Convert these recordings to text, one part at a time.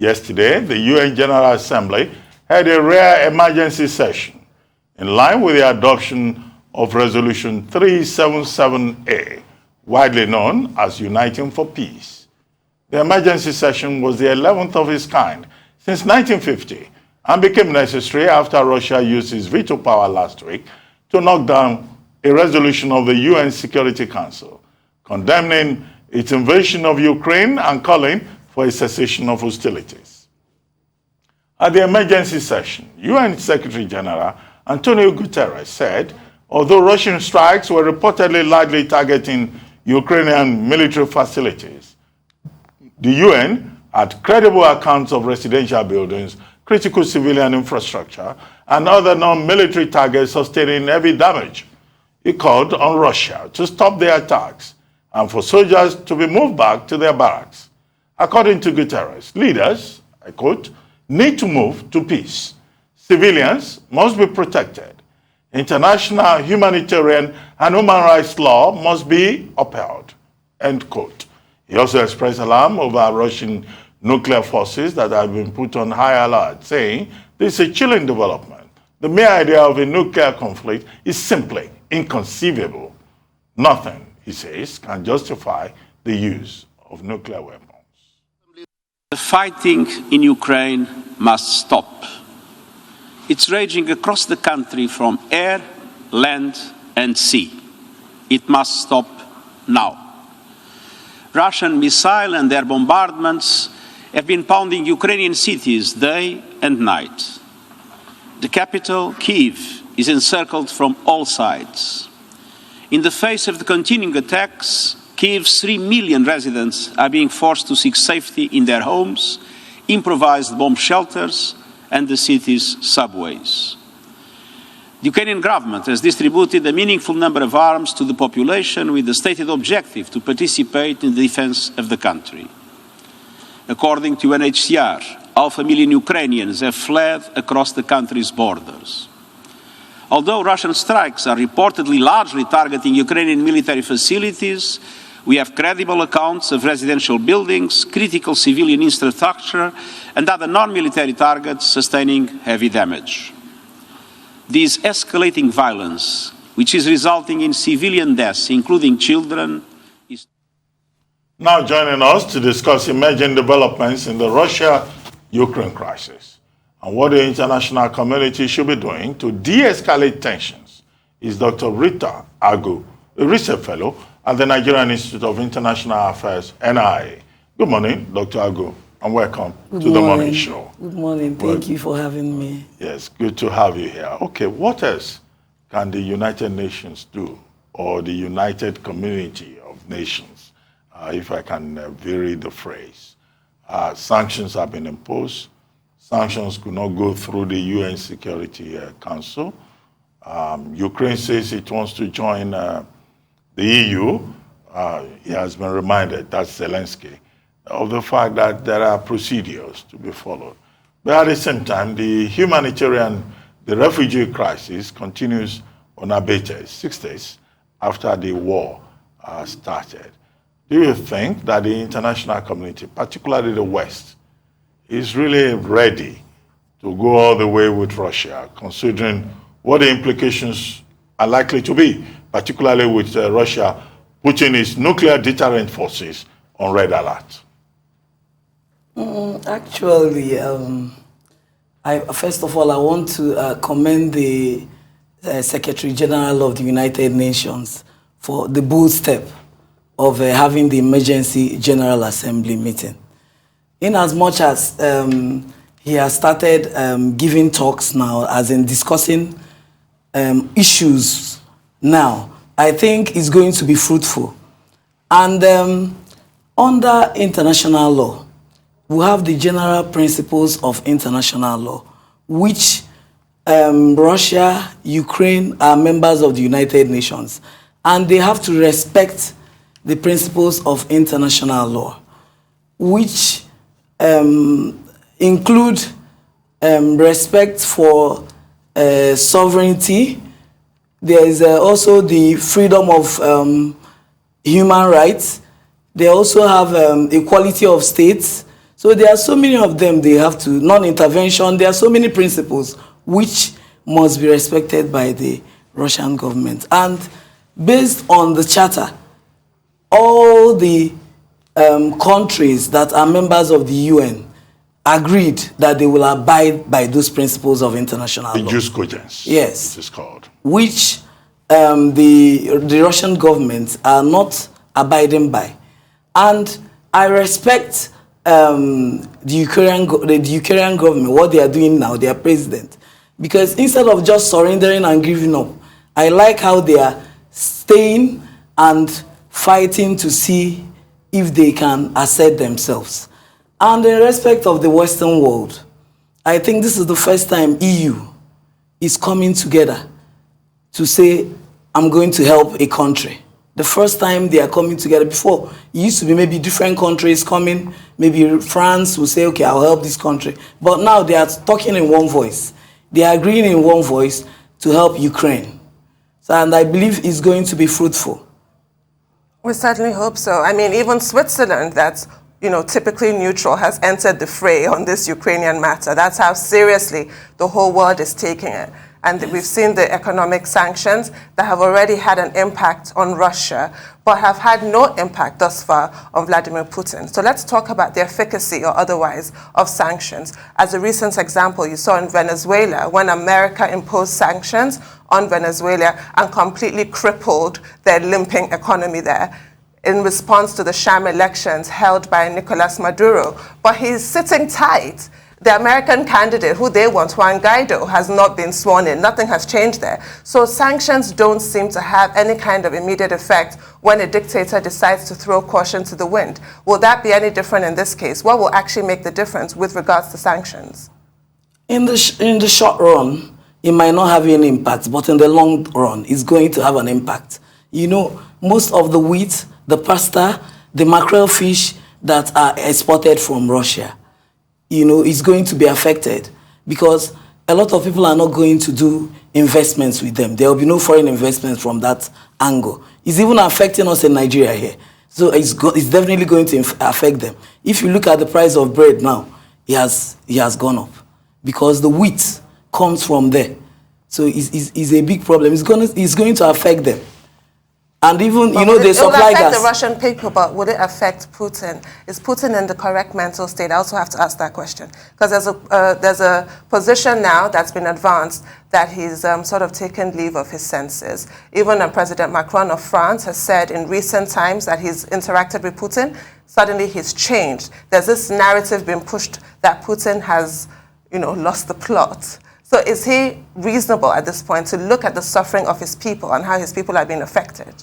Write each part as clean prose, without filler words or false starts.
Yesterday, the UN General Assembly had a rare emergency session in line with the adoption of Resolution 377A, widely known as Uniting for Peace. The emergency session was the 11th of its kind since 1950 and became necessary after Russia used its veto power last week to knock down a resolution of the UN Security Council, condemning its invasion of Ukraine and calling for a cessation of hostilities. At the emergency session, UN Secretary General Antonio Guterres said, although Russian strikes were reportedly largely targeting Ukrainian military facilities, the UN had credible accounts of residential buildings, critical civilian infrastructure, and other non-military targets sustaining heavy damage. He called on Russia to stop the attacks and for soldiers to be moved back to their barracks. According to Guterres, leaders, I quote, need to move to peace. Civilians must be protected. International humanitarian and human rights law must be upheld, end quote. He also expressed alarm over Russian nuclear forces that have been put on high alert, saying this is a chilling development. The mere idea of a nuclear conflict is simply inconceivable. Nothing, he says, can justify the use of nuclear weapons. The fighting in Ukraine must stop. It's raging across the country from air, land, and sea. It must stop now. Russian missiles and their bombardments have been pounding Ukrainian cities day and night. The capital, Kyiv, is encircled from all sides. In the face of the continuing attacks, Kyiv's 3 million residents are being forced to seek safety in their homes, improvised bomb shelters, and the city's subways. The Ukrainian government has distributed a meaningful number of arms to the population with the stated objective to participate in the defense of the country. According to UNHCR, 500,000 Ukrainians have fled across the country's borders. Although Russian strikes are reportedly largely targeting Ukrainian military facilities, we have credible accounts of residential buildings, critical civilian infrastructure, and other non-military targets sustaining heavy damage. This escalating violence, which is resulting in civilian deaths, including children, is... Now joining us to discuss emerging developments in the Russia-Ukraine crisis and what the international community should be doing to de-escalate tensions is Dr. Rita Agu, a research fellow at the Nigerian Institute of International Affairs, NIA. Good morning, Dr. Agu, and welcome to the morning show. Good morning. Thank you for having me. Yes, good to have you here. Okay, what else can the United Nations do, or the United Community of Nations, if I can vary the phrase? Sanctions have been imposed. Sanctions could not go through the UN Security Council. Ukraine says it wants to join the EU. He has been reminded, that's Zelensky, of the fact that there are procedures to be followed. But at the same time, the refugee crisis continues unabated 6 days after the war started. Do you think that the international community, particularly the West, is really ready to go all the way with Russia, considering what the implications are likely to be, particularly with Russia putting its nuclear deterrent forces on red alert? Actually, first of all, I want to commend the Secretary General of the United Nations for the bold step of having the Emergency General Assembly meeting. In as much as he has started giving talks now, as in discussing issues now, I think it's going to be fruitful. And under international law, we have the general principles of international law, which Russia, Ukraine are members of the United Nations, and they have to respect the principles of international law, which include respect for sovereignty. There is also the freedom of human rights. They also have equality of states. So there are so many of them, they have to, non-intervention, there are so many principles which must be respected by the Russian government. And based on the charter, all the countries that are members of the UN agreed that they will abide by those principles of international law. The jus cogens, yes, it is called. Which the Russian government are not abiding by. And I respect the Ukrainian government, what they are doing now, their president, because instead of just surrendering and giving up, I like how they are staying and fighting to see if they can assert themselves. And in respect of the Western world, I think this is the first time EU is coming together to say, I'm going to help a country. The first time they are coming together. Before, it used to be maybe different countries coming, maybe France will say, okay, I'll help this country. But now they are talking in one voice. They are agreeing in one voice to help Ukraine. So, and I believe it's going to be fruitful. We certainly hope so. I mean, even Switzerland, that's typically neutral, has entered the fray on this Ukrainian matter. That's how seriously the whole world is taking it. And we've seen the economic sanctions that have already had an impact on Russia, but have had no impact thus far on Vladimir Putin. So let's talk about the efficacy or otherwise of sanctions. As a recent example, you saw in Venezuela, when America imposed sanctions on Venezuela and completely crippled their limping economy there, in response to the sham elections held by Nicolas Maduro. But he's sitting tight. The American candidate who they want, Juan Guaido, has not been sworn in. Nothing has changed there. So sanctions don't seem to have any kind of immediate effect when a dictator decides to throw caution to the wind. Will that be any different in this case? What will actually make the difference with regards to sanctions? In the short run, it might not have any impact, but in the long run, it's going to have an impact. Most of the wheat, the pasta, the mackerel fish that are exported from Russia, is going to be affected because a lot of people are not going to do investments with them. There will be no foreign investments from that angle. It's even affecting us in Nigeria here. So it's definitely going to affect them. If you look at the price of bread now, it has gone up because the wheat comes from there. So it's a big problem. It's going to affect them. And even, they supply gas. It will affect the Russian people, but would it affect Putin? Is Putin in the correct mental state? I also have to ask that question. Because there's a position now that's been advanced that he's sort of taken leave of his senses. Even President Macron of France has said in recent times that he's interacted with Putin. Suddenly he's changed. There's this narrative being pushed that Putin has, lost the plot. So is he reasonable at this point to look at the suffering of his people and how his people are being affected?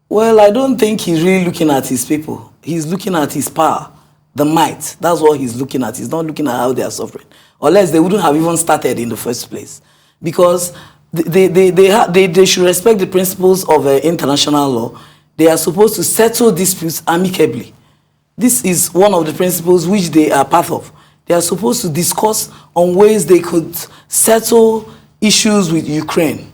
Well, I don't think he's really looking at his people. He's looking at his power, the might. That's what he's looking at. He's not looking at how they are suffering. Unless they wouldn't have even started in the first place. Because they should respect the principles of international law. They are supposed to settle disputes amicably. This is one of the principles which they are part of. They are supposed to discuss on ways they could settle issues with Ukraine.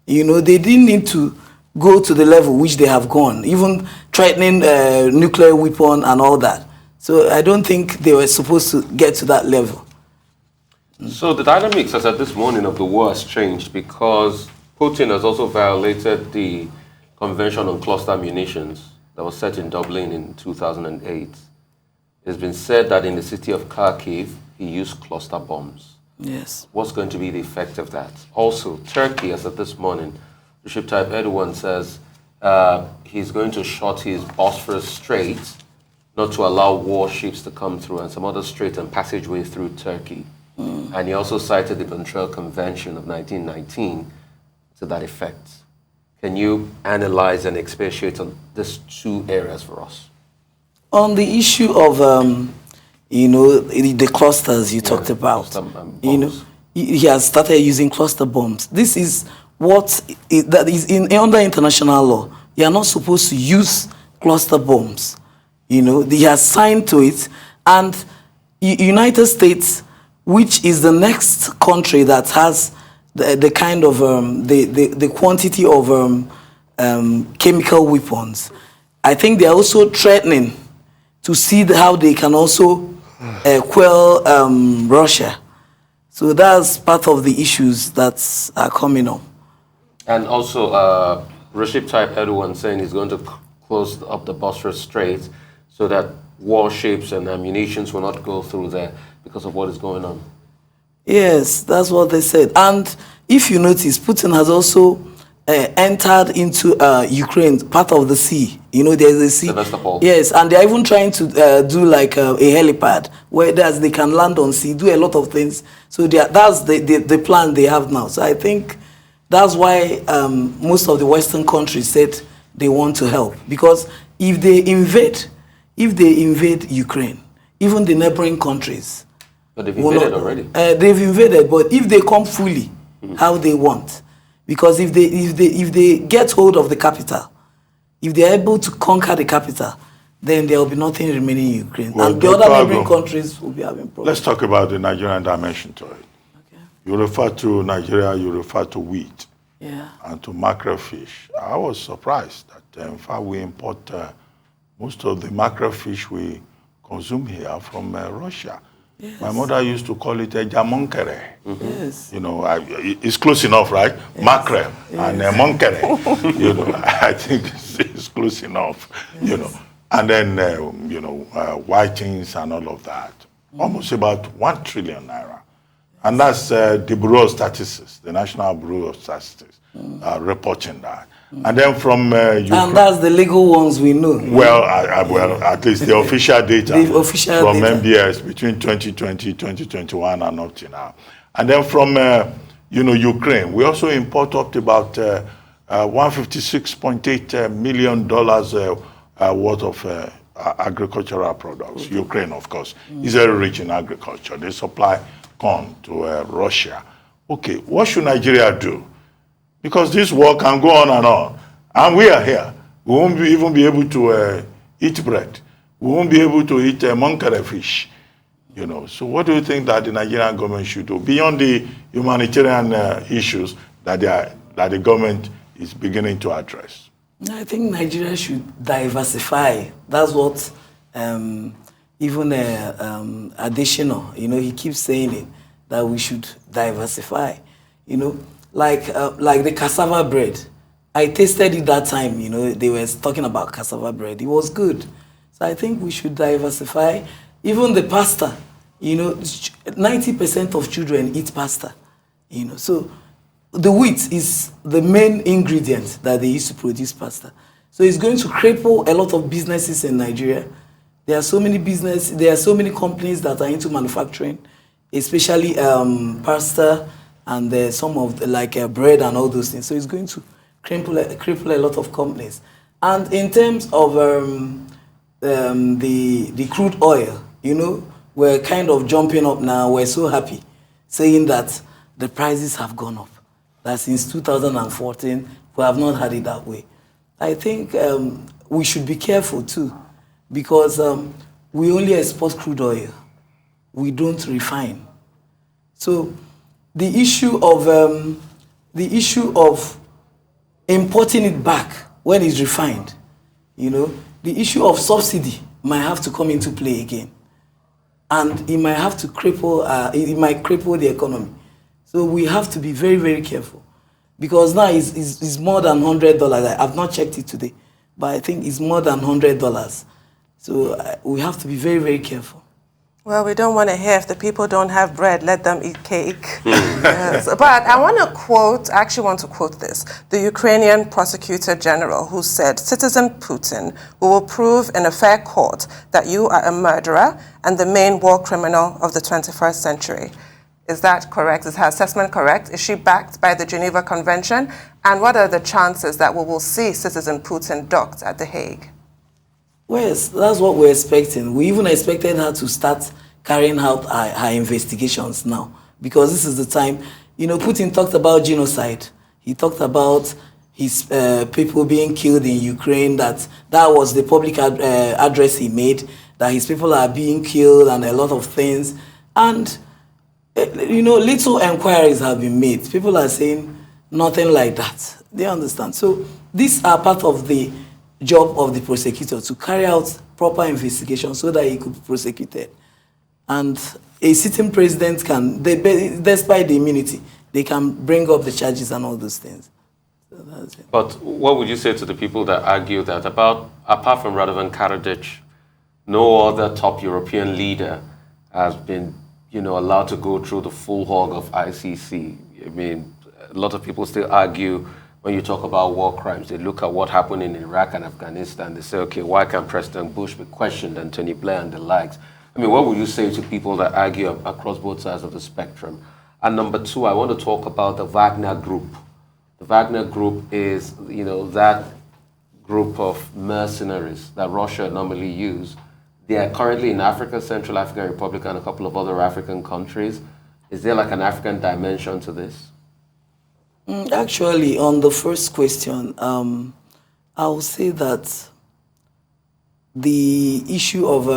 They didn't need to go to the level which they have gone, even threatening nuclear weapon and all that. So I don't think they were supposed to get to that level. So the dynamics as at this morning of the war has changed because Putin has also violated the Convention on Cluster Munitions that was set in Dublin in 2008. It's been said that in the city of Kharkiv, he used cluster bombs. Yes. What's going to be the effect of that? Also, Turkey, as of this morning, Recep Tayyip Erdogan says he's going to shut his Bosphorus Strait not to allow warships to come through and some other strait and passageway through Turkey. And he also cited the Montreal Convention of 1919 to that effect. Can you analyze and expatiate on these two areas for us? On the issue of, the clusters you talked about, he has started using cluster bombs. This is that is under international law. You are not supposed to use cluster bombs. He has signed to it, and United States, which is the next country that has the kind of the quantity of chemical weapons, I think they are also threatening to see how they can also quell Russia. So that's part of the issues that are coming up. And also, Recep Tayyip Erdogan saying he's going to close up the Bosphorus Strait so that warships and ammunitions will not go through there because of what is going on. Yes, that's what they said. And if you notice, Putin has also entered into Ukraine, part of the sea. You know, there's a sea. Sevastopol. Yes, and they're even trying to do like a helipad where they can land on sea, do a lot of things. So that's the plan they have now. So I think that's why most of the Western countries said they want to help. Because if they invade Ukraine, even the neighboring countries, but they've invaded already. They've invaded, but if they come fully, how they want, because if they get hold of the capital, if they are able to conquer the capital, then there will be nothing remaining in Ukraine, well, and the other neighboring countries will be having problems. Let's talk about the Nigerian dimension to it. Okay. You refer to Nigeria, you refer to wheat, Yeah. and to mackerel fish. I was surprised that, in fact, we import most of the mackerel fish we consume here from Russia. Yes. My mother used to call it a jamonkere. Yes. You know, it's close enough, right? Yes. Mackerel and monkere. You know, I think it's close enough. Yes. You know, and then you know, whitings and all of that. Almost about 1 trillion naira, and that's the Bureau of Statistics, the National Bureau of Statistics, reporting that. And then from Ukraine, and that's the legal ones we know. Well, well, at least the official data The official from data. MBS between 2020, 2021, and up to now. And then from you know, Ukraine, we also import up to about $156.8 million worth of agricultural products. Ukraine, of course, is very rich in agriculture. They supply corn to Russia. Okay, what should Nigeria do? Because this war can go on, and we are here. We won't even be able to eat bread. We won't be able to eat monkere fish. You know. So, what do you think that the Nigerian government should do beyond the humanitarian issues that the government is beginning to address? I think Nigeria should diversify. That's what even additional. You know, he keeps saying it, that we should diversify. You know. Like the cassava bread. I tasted it that time, you know, they were talking about cassava bread. It was good. So I think we should diversify. Even the pasta, you know, 90% of children eat pasta, you know. So the wheat is the main ingredient that they use to produce pasta. So it's going to cripple a lot of businesses in Nigeria. There are so many companies that are into manufacturing, especially pasta, and some of the, bread and all those things. So it's going to cripple a lot of companies. And in terms of the crude oil, you know, we're kind of jumping up now. We're so happy, saying that the prices have gone up. That since 2014, we have not had it that way. I think we should be careful too, because we only export crude oil. We don't refine. So the issue of importing it back when it's refined, you know, the issue of subsidy might have to come into play again, and it might have to cripple. It might cripple the economy. So we have to be very, very careful, because now it's more than $100. I've not checked it today, but I think it's more than $100. So we have to be very, very careful. Well, we don't want to hear if the people don't have bread, let them eat cake. Yes. But I want to quote this. The Ukrainian prosecutor general, who said, "Citizen Putin, we will prove in a fair court that you are a murderer and the main war criminal of the 21st century." Is that correct? Is her assessment correct? Is she backed by the Geneva Convention? And what are the chances that we will see Citizen Putin docked at The Hague? Well, yes, that's what we're expecting. We even expected her to start carrying out her investigations now, because this is the time. You know, Putin talked about genocide. He talked about his people being killed in Ukraine, that was the public address he made, that his people are being killed and a lot of things. And, you know, little inquiries have been made. People are saying nothing like that. They understand. So these are part of the job of the prosecutor to carry out proper investigation so that he could be prosecuted. And a sitting president can, despite the immunity, they can bring up the charges and all those things. So that's it. But what would you say to the people that argue that apart from Radovan Karadzic, no other top European leader has been, allowed to go through the full hog of ICC? I mean, a lot of people still argue when you talk about war crimes, they look at what happened in Iraq and Afghanistan. They say, okay, why can't President Bush be questioned and Tony Blair and the likes? I mean, what would you say to people that argue across both sides of the spectrum? And number two, I want to talk about the Wagner Group. The Wagner Group is, that group of mercenaries that Russia normally use. They are currently in Africa, Central African Republic, and a couple of other African countries. Is there like an African dimension to this? Actually, on the first question, I will say that the issue of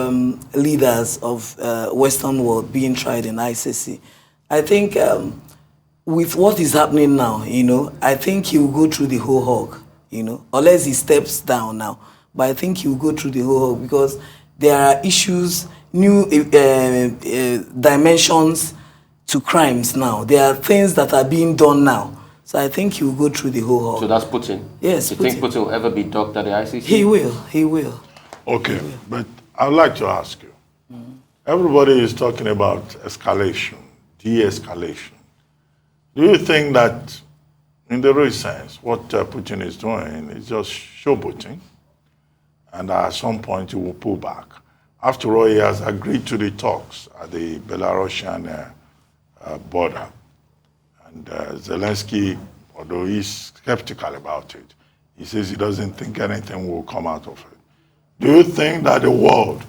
leaders of Western world being tried in ICC, I think with what is happening now, I think he will go through the whole hog, unless he steps down now. But I think he will go through the whole hog because there are issues, new dimensions to crimes now. There are things that are being done now. So I think he will go through the whole hog. So that's Putin? Yes, you think Putin will ever be docked at the ICC? He will. Okay, but I'd like to ask you. Everybody is talking about escalation, de-escalation. Do you think that, in the real sense, what Putin is doing is just showboating, and at some point he will pull back? After all, he has agreed to the talks at the Belarusian border. And Zelensky, although he's skeptical about it, he says he doesn't think anything will come out of it. Do you think that the world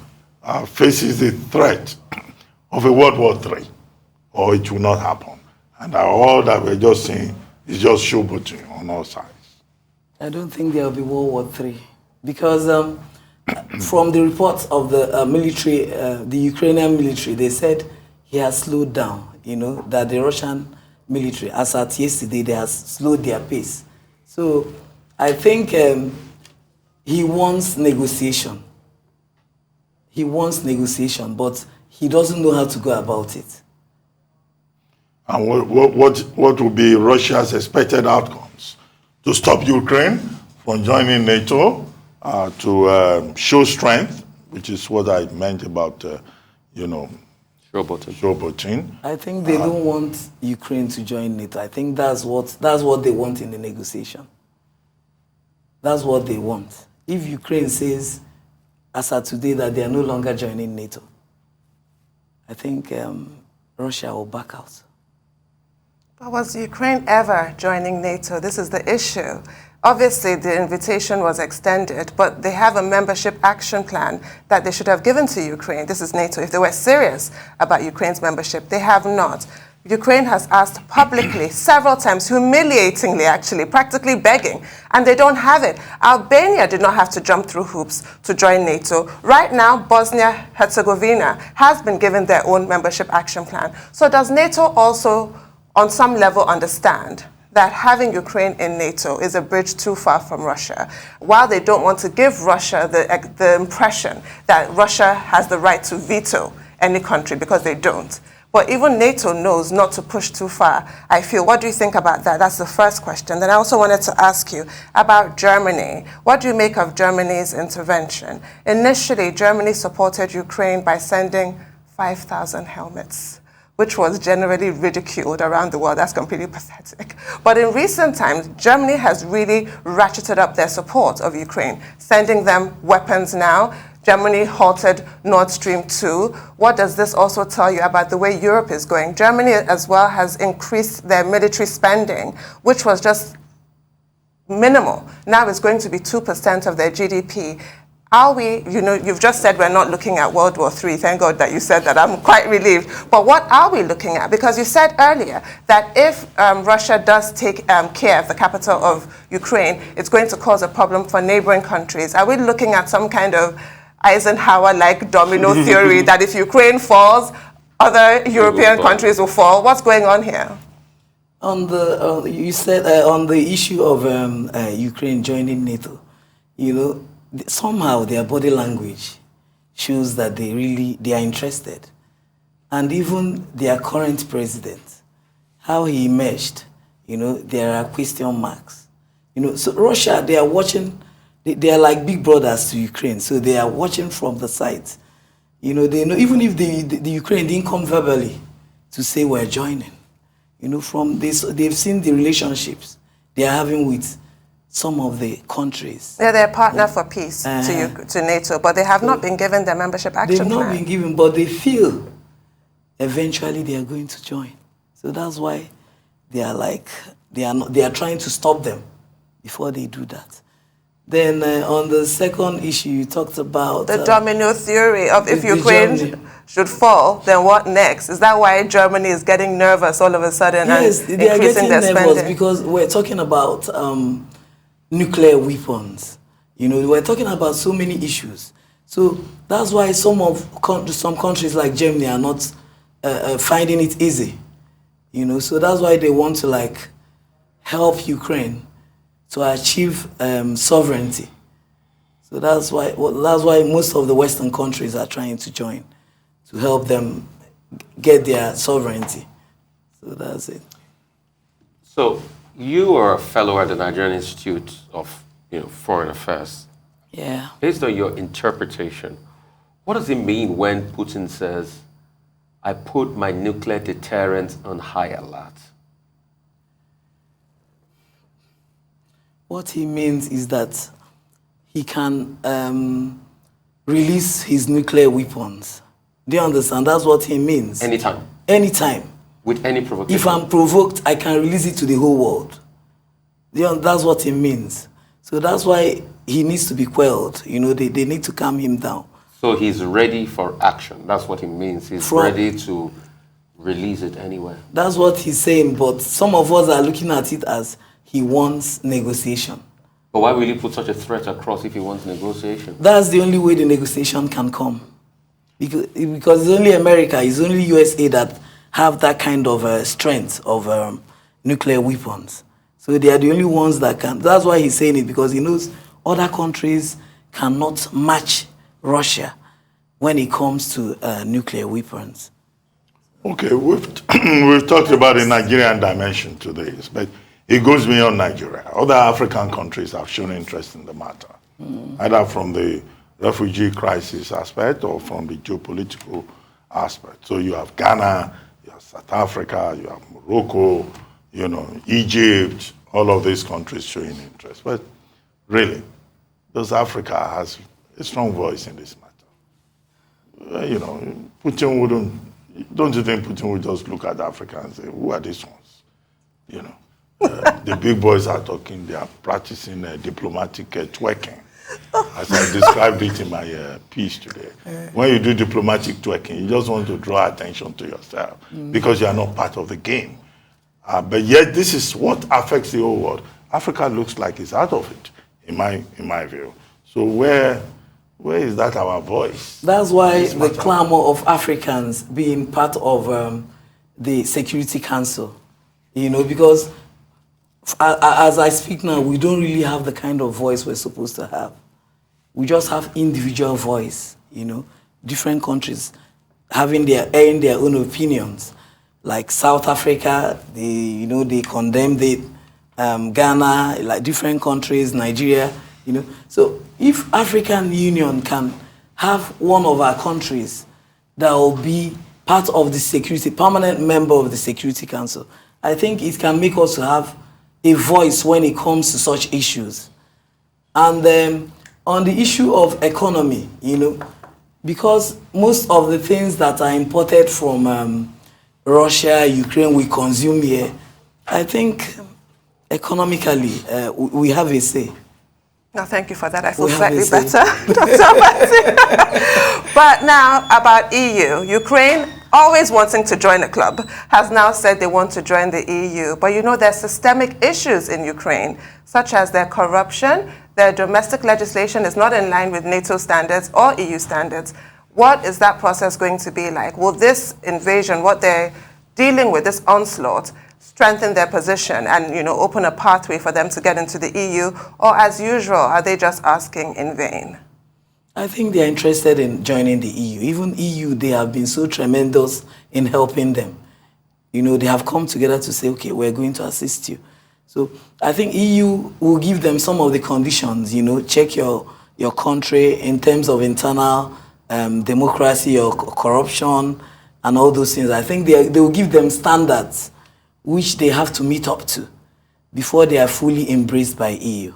faces the threat of a World War III, or it will not happen? And all that we're just seeing is just showboating on all sides. I don't think there will be World War III because from the reports of the military, the Ukrainian military, they said he has slowed down, that the Russian military, as at yesterday, they have slowed their pace. So I think he wants negotiation. He wants negotiation, but he doesn't know how to go about it. And what will be Russia's expected outcomes? To stop Ukraine from joining NATO, to show strength, which is what I meant about, showboating. I think they don't want Ukraine to join NATO. I think that's what they want in the negotiation. That's what they want. If Ukraine says, as of today, that they are no longer joining NATO, I think Russia will back out. But was Ukraine ever joining NATO? This is the issue. Obviously, the invitation was extended, but they have a membership action plan that they should have given to Ukraine. This is NATO. If they were serious about Ukraine's membership, they have not. Ukraine has asked publicly several times, humiliatingly actually, practically begging, and they don't have it. Albania did not have to jump through hoops to join NATO. Right now, Bosnia-Herzegovina has been given their own membership action plan. So does NATO also, on some level, understand that having Ukraine in NATO is a bridge too far from Russia, while they don't want to give Russia the impression that Russia has the right to veto any country, because they don't. But even NATO knows not to push too far, I feel. What do you think about that? That's the first question. Then I also wanted to ask you about Germany. What do you make of Germany's intervention? Initially, Germany supported Ukraine by sending 5,000 helmets, which was generally ridiculed around the world. That's completely pathetic. But in recent times, Germany has really ratcheted up their support of Ukraine, sending them weapons now. Germany halted Nord Stream 2. What does this also tell you about the way Europe is going? Germany as well has increased their military spending, which was just minimal. Now it's going to be 2% of their GDP. Are we, you've just said we're not looking at World War III. Thank God that you said that. I'm quite relieved. But what are we looking at? Because you said earlier that if Russia does take Kiev, the capital of Ukraine, it's going to cause a problem for neighboring countries. Are we looking at some kind of Eisenhower-like domino theory that if Ukraine falls, other European countries will fall? What's going on here? On the you said on the issue of Ukraine joining NATO, Somehow their body language shows that they are interested. And even their current president, how he emerged, there are question marks. So Russia, they are watching, they are like big brothers to Ukraine, so they are watching from the sides. They know, even if the Ukraine didn't come verbally to say we're joining, from this, they've seen the relationships they are having with some of the countries. Yeah, they're a partner for peace to NATO, but they have not been given their membership action plan. They've not been given, but they feel eventually they are going to join. So that's why they are trying to stop them before they do that. Then on the second issue, you talked about the domino theory of if Ukraine should fall, then what next? Is that why Germany is getting nervous all of a sudden and increasing their spending? Yes, they are getting nervous because we're talking about nuclear weapons. We're talking about so many issues. So that's why some countries like Germany are not finding it easy. So that's why they want to help Ukraine to achieve sovereignty. So that's why most of the Western countries are trying to join to help them get their sovereignty. So that's it. So you are a fellow at the Nigerian Institute of Foreign Affairs. Yeah. Based on your interpretation, what does it mean when Putin says, I put my nuclear deterrent on high alert? What he means is that he can release his nuclear weapons. Do you understand? That's what he means. Anytime? Anytime. With any provocation? If I'm provoked, I can release it to the whole world. That's what he means. So that's why he needs to be quelled. They need to calm him down. So he's ready for action. That's what he means. He's ready to release it anywhere. That's what he's saying, but some of us are looking at it as he wants negotiation. But why will he put such a threat across if he wants negotiation? That's the only way the negotiation can come. Because it's only America, it's only USA that have that kind of strength of nuclear weapons. So they are the only ones that can. That's why he's saying it, because he knows other countries cannot match Russia when it comes to nuclear weapons. Okay, we've talked about the Nigerian dimension today, but it goes beyond Nigeria. Other African countries have shown interest in the matter, either from the refugee crisis aspect or from the geopolitical aspect. So you have Ghana, you have South Africa, you have Morocco, Egypt, all of these countries showing interest. But really, does Africa has a strong voice in this matter? Putin wouldn't, don't you think Putin would just look at Africa and say, who are these ones? The big boys are talking, they are practicing diplomatic twerking, as I described it in my piece today. When you do diplomatic twerking, you just want to draw attention to yourself because you are not part of the game. But yet this is what affects the whole world. Africa looks like it's out of it, in my view. So where is that our voice? That's why the clamor of Africans being part of the Security Council, because as I speak now, we don't really have the kind of voice we're supposed to have. We just have individual voice, different countries airing their own opinions. Like South Africa, they condemned it. Ghana, like different countries, Nigeria, So if African Union can have one of our countries that will be part of the permanent member of the Security Council, I think it can make us have a voice when it comes to such issues. And on the issue of economy, because most of the things that are imported from Russia, Ukraine, we consume here, I think economically we have a say. No, thank you for that. I feel slightly better, Dr. Martin. But now about EU. Ukraine, always wanting to join a club, has now said they want to join the EU. But there's systemic issues in Ukraine, such as their corruption, their domestic legislation is not in line with NATO standards or EU standards. What is that process going to be like? Will this invasion, what they're dealing with, this onslaught, strengthen their position and, open a pathway for them to get into the EU? Or as usual, are they just asking in vain? I think they are interested in joining the EU. Even EU, they have been so tremendous in helping them. They have come together to say, okay, we're going to assist you. So I think EU will give them some of the conditions, check your country in terms of internal democracy or corruption and all those things. I think they will give them standards which they have to meet up to before they are fully embraced by EU.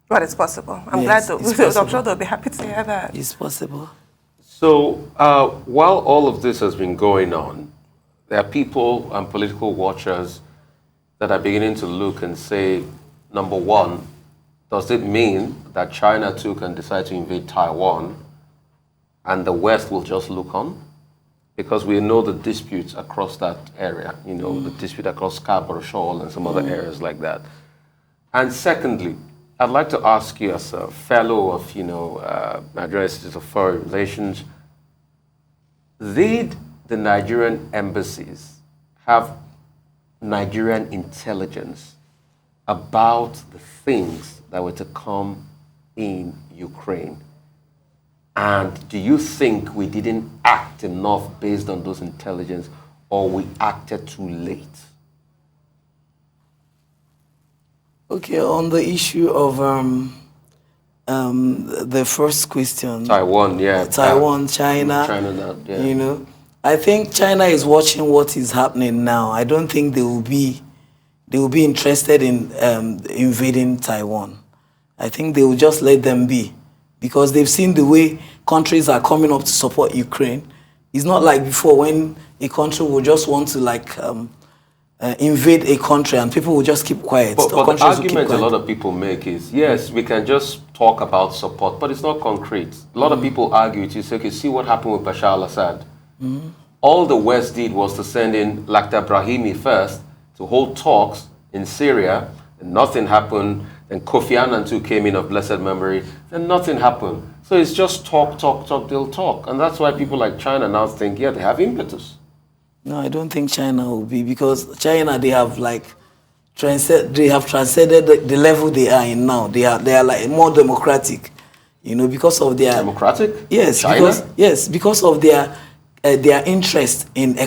But it's possible. I'm sure they'll be happy to hear that. It's possible. So while all of this has been going on, there are people and political watchers that are beginning to look and say, number one, does it mean that China too can decide to invade Taiwan and the West will just look on? Because we know the disputes across that area, the dispute across Scarborough Shoal and some other areas like that. And secondly, I'd like to ask you as a fellow of, Nigerian Institute of Foreign Relations, did the Nigerian embassies have Nigerian intelligence about the things that were to come in Ukraine? And do you think we didn't act enough based on those intelligence, or we acted too late? Okay, on the issue of the first question. Taiwan, yeah. Taiwan, China. China, yeah. I think China is watching what is happening now. I don't think they will be interested in invading Taiwan. I think they will just let them be, because they've seen the way countries are coming up to support Ukraine. It's not like before, when a country will just want to invade a country and people will just keep quiet. But the argument a lot of people make is, yes, we can just talk about support, but it's not concrete. A lot of people argue to say, okay, see what happened with Bashar al-Assad. All the West did was to send in Lakhdar Brahimi first to hold talks in Syria, and nothing happened. Then Kofi Annan too came in of blessed memory, and nothing happened. So it's just talk, they'll talk. And that's why people like China now think, yeah, they have impetus. No, I don't think China will be, because China, they have transcended the level they are in now. They are like more democratic, because of their democratic. Yes, China? because of their interest in the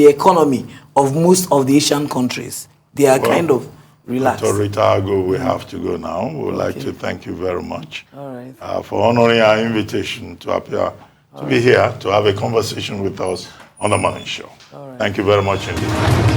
economy of most of the Asian countries. They are kind of relaxed. Dr. Rita Agu, we have to go now. We would like to thank you very much for honoring our invitation to appear, to be here, to have a conversation with us on the Morning Show. Thank you very much indeed.